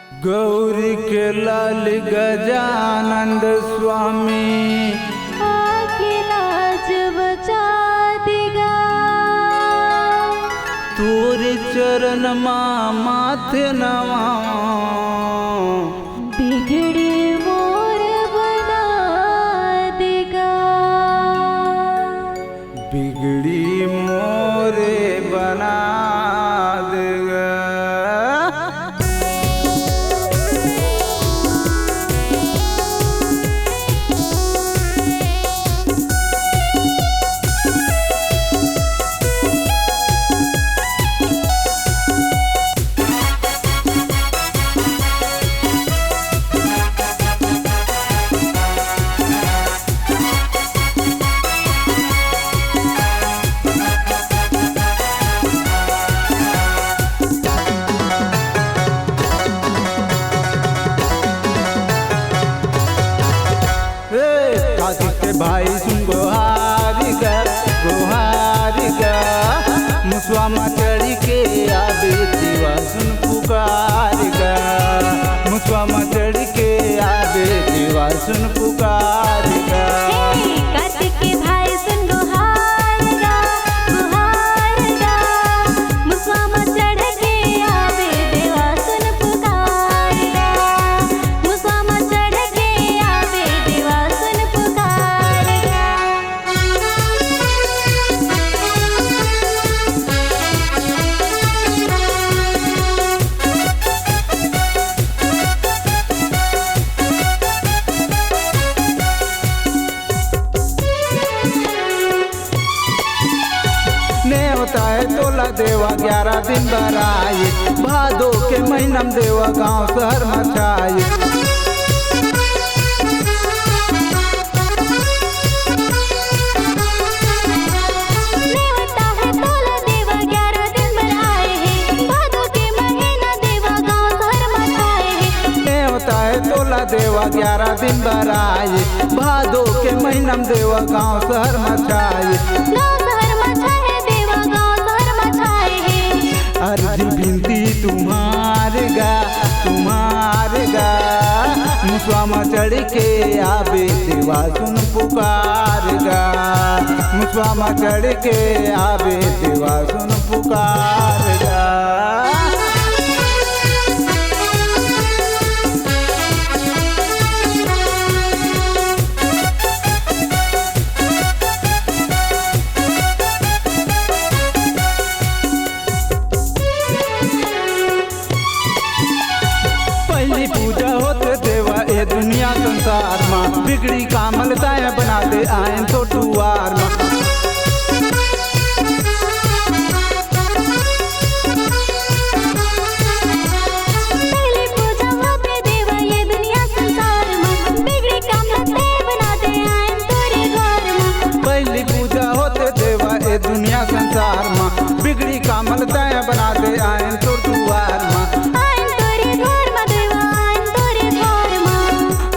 गौरी के लाल गजानंद स्वामी लाज बचा दिगा। तोरे चरण माथे नवा बिगड़ी मोर बना दिगा। बिगड़ी मोरे बना देगा। भाई सुन गोहारी गा मुसवा मचड़ी के आबे दीवा सुन पुकार गा। मुसवा मचड़ी के आबे दीवा सुन पुकार गा। कार्तिक के भाई सुन गुहार गा मुसवा मचड़ के आबे देवा सुन पुकार गा। मुसवा मचड़ के आबे देवा सुन पुकार गा। होता है तोला देवा 11 दिन बराई। भादो के महीना में देवा गांव शहर मचाई। तोला देवा 11 दिन बराई। भादो के महीना में देवा गांव शहर मचाई। अर्जी बिनती तुम्हारे गा मुसवा मचड़ के आबे देवा सुन पुकार गा। मुसवा मचड़ के आबे देवा सुन पुकार गा। पूजा होते देवा ए दुनिया संसार माँ। बिगड़ी कामल दाया बना दे आयन तो टुआर माँ। पहली पूजा होते देवा ये दुनिया संसार माँ। बिगड़ी कामल दाया बना दे आयन तोरे घर माँ। पहली पूजा होते देवा ए दुनिया संसार माँ। बिगड़ी कामल दाया बना दे आयन तो टुआर माँ।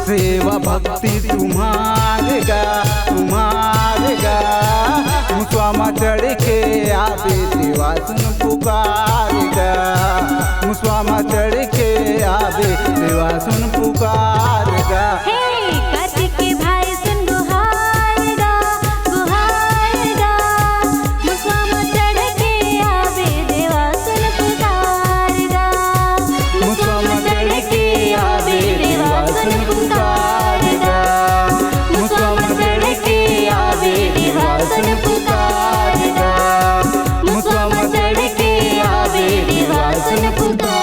सेवा भक्ति तुम्हारे गा मुसवा मचड़ के आबे देवा सुन पुकार गा। मुसवा मचड़ के आबे देवा सुन पुकार गा। कार्तिक के भाई सुन गुहार गा मुसवा मचड़ के आबे देवा सुन पुकार गा। मुसवा मचड़ के आबे देवा सुन पुकार गा। मुसवा मचड़ के आबे देवा सुन पुकार गा। मुसवा मचड़ के आबे देवा सुन पुकार।